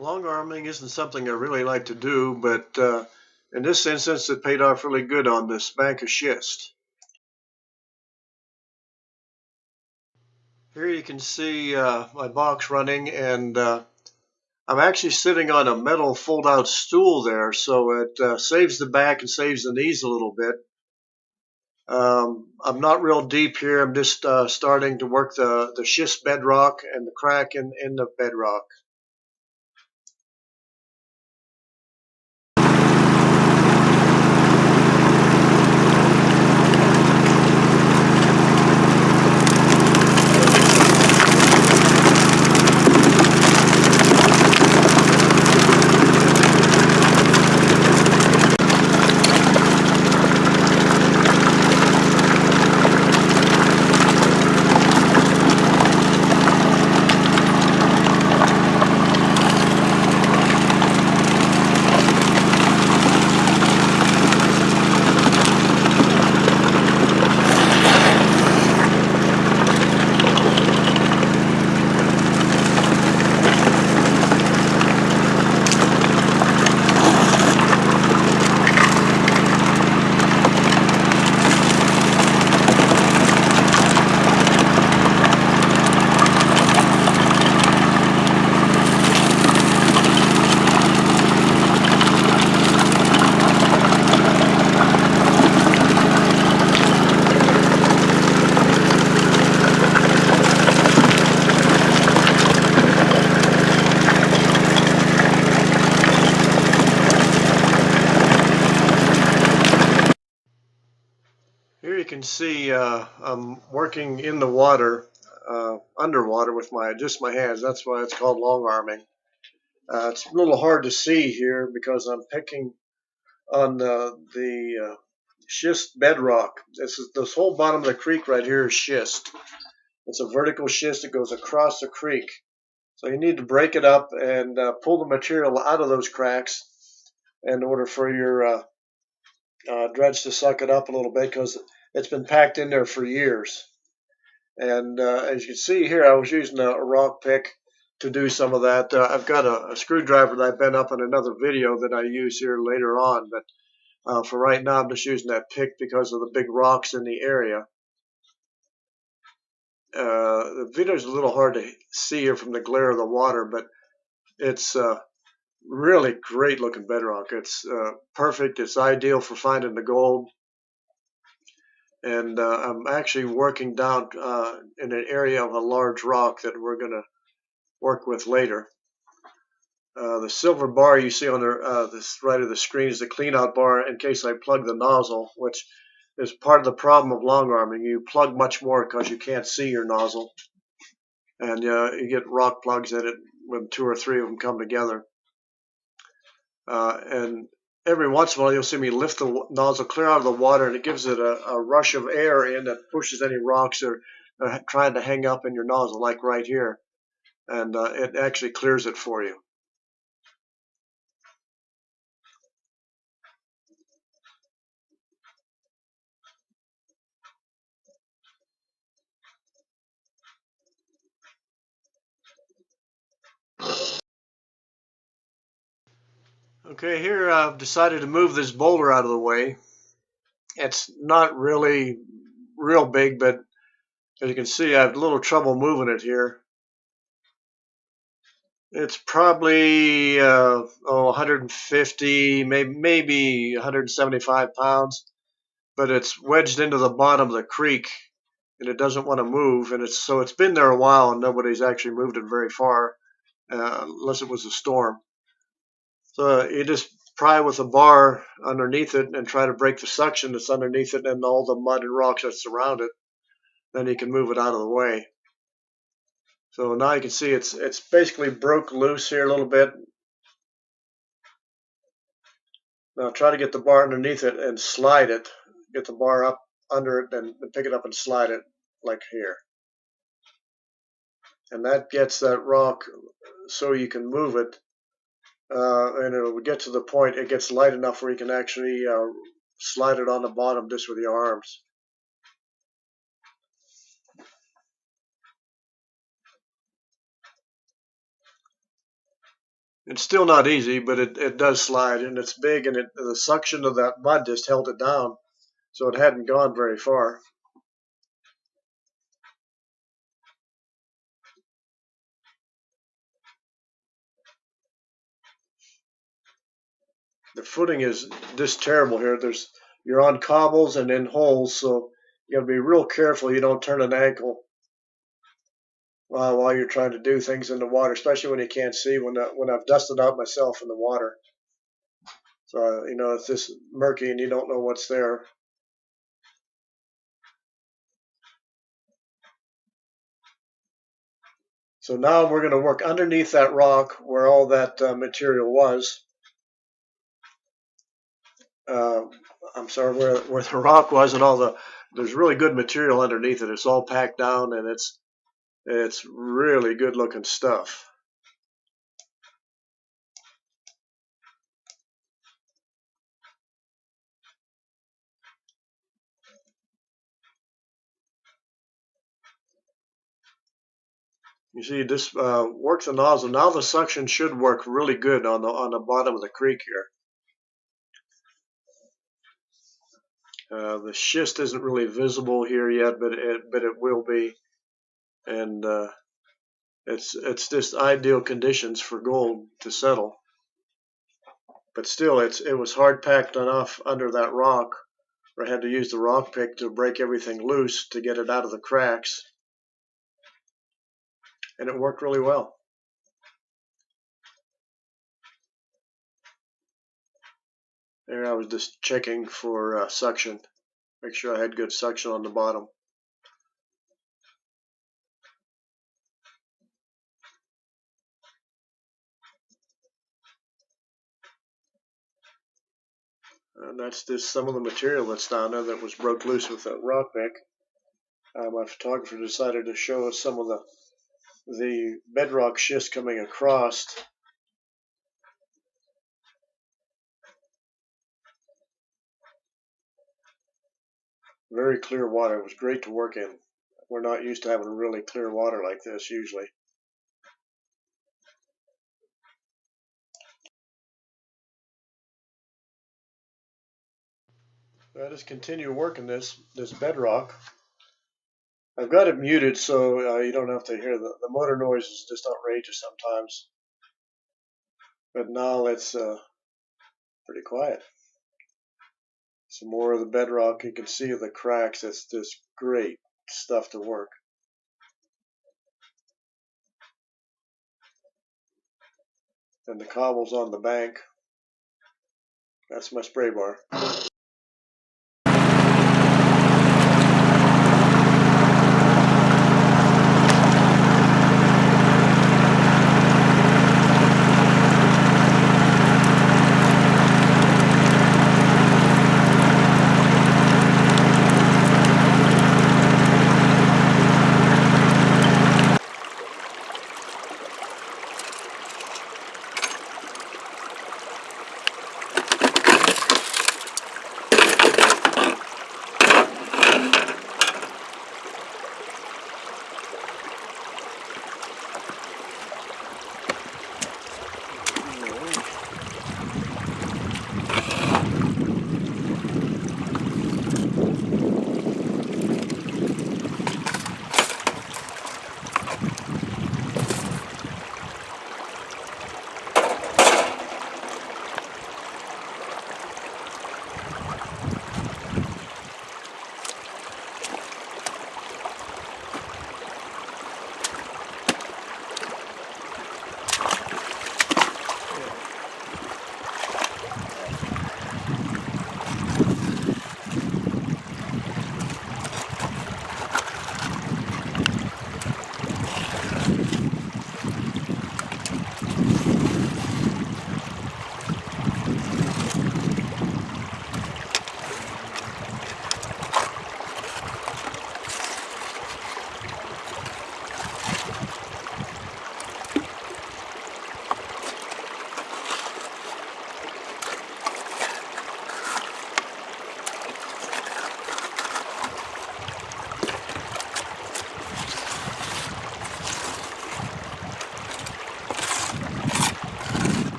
Long arming isn't something I really like to do, but in this instance, it paid off really good on this bank of schist. Here you can see my box running, and I'm actually sitting on a metal fold-out stool there, so it saves the back and saves the knees a little bit. I'm not real deep here. I'm just starting to work the schist bedrock and the crack in the bedrock. Here you can see I'm working in the water, underwater with just my hands. That's why it's called long arming. It's a little hard to see here because I'm picking on the schist bedrock. This whole bottom of the creek right here is schist. It's a vertical schist that goes across the creek. So you need to break it up and pull the material out of those cracks in order for your dredge to suck it up a little bit, because it's been packed in there for years. And as you can see here, I was using a rock pick to do some of that. I've got a screwdriver that I've been up in another video that I use here later on, but for right now I'm just using that pick because of the big rocks in the area. The video is a little hard to see here from the glare of the water, but it's really great looking bedrock. It's perfect. It's ideal for finding the gold. And I'm actually working down in an area of a large rock that we're going to work with later. The silver bar you see on this right of the screen is the clean out bar in case I plug the nozzle, which is part of the problem of long arming. You plug much more because you can't see your nozzle, and you get rock plugs in it when 2 or 3 of them come together. And every once in a while you'll see me lift the nozzle clear out of the water, and it gives it a rush of air in that pushes any rocks that are trying to hang up in your nozzle, like right here, and it actually clears it for you. Okay, here I've decided to move this boulder out of the way. It's not really real big, but as you can see, I have a little trouble moving it here. It's probably 150, maybe 175 pounds, but it's wedged into the bottom of the creek, and it doesn't want to move. And it's been there a while, and nobody's actually moved it very far, unless it was a storm. So you just pry with a bar underneath it and try to break the suction that's underneath it and all the mud and rocks that surround it. Then you can move it out of the way. So now you can see it's basically broke loose here a little bit. Now try to get the bar underneath it and slide it. Get the bar up under it and pick it up and slide it like here. And that gets that rock so you can move it. And it'll get to the point it gets light enough where you can actually slide it on the bottom just with your arms. It's still not easy, but it does slide, and it's big, and the suction of that mud just held it down, so it hadn't gone very far. The footing is just terrible here. You're on cobbles and in holes, so you got to be real careful you don't turn an ankle while you're trying to do things in the water, especially when you can't see. When I've dusted out myself in the water, so you know it's just murky and you don't know what's there. So now we're going to work underneath that rock where all that material was. I'm sorry, where the rock was and there's really good material underneath it. It's all packed down and it's really good looking stuff. You see, this works the nozzle. Now the suction should work really good on the bottom of the creek here. The schist isn't really visible here yet, but it will be, and it's just ideal conditions for gold to settle. But still, it was hard packed enough under that rock, where I had to use the rock pick to break everything loose to get it out of the cracks, and it worked really well. There, I was just checking for suction, make sure I had good suction on the bottom. And that's just some of the material that's down there that was broke loose with that rock pick. My photographer decided to show us some of the bedrock schist coming across. Very clear water. It was great to work in. We're not used to having really clear water like this usually. I just continue working this bedrock. I've got it muted so you don't have to hear the motor noise is just outrageous sometimes. But now it's pretty quiet. Some more of the bedrock. You can see the cracks. It's just great stuff to work. And the cobbles on the bank. That's my spray bar.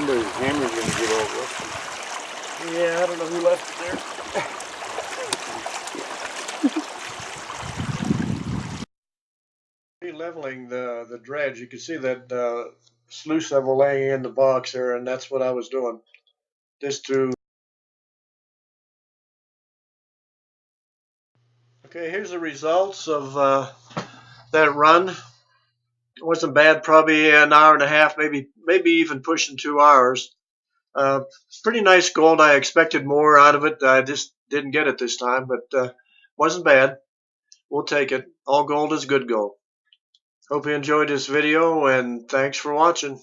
Somebody's hammer's gonna get all rusty. Yeah, I don't know who left it there. Leveling the dredge, you can see that sluice level laying in the box there, and that's what I was doing. Just to. Okay, here's the results of that run. It wasn't bad, probably an hour and a half, maybe even pushing 2 hours. Uh, Pretty nice gold. I expected more out of it. I just didn't get it this time, but wasn't bad. We'll take it. All gold is good gold. Hope you enjoyed this video, and thanks for watching.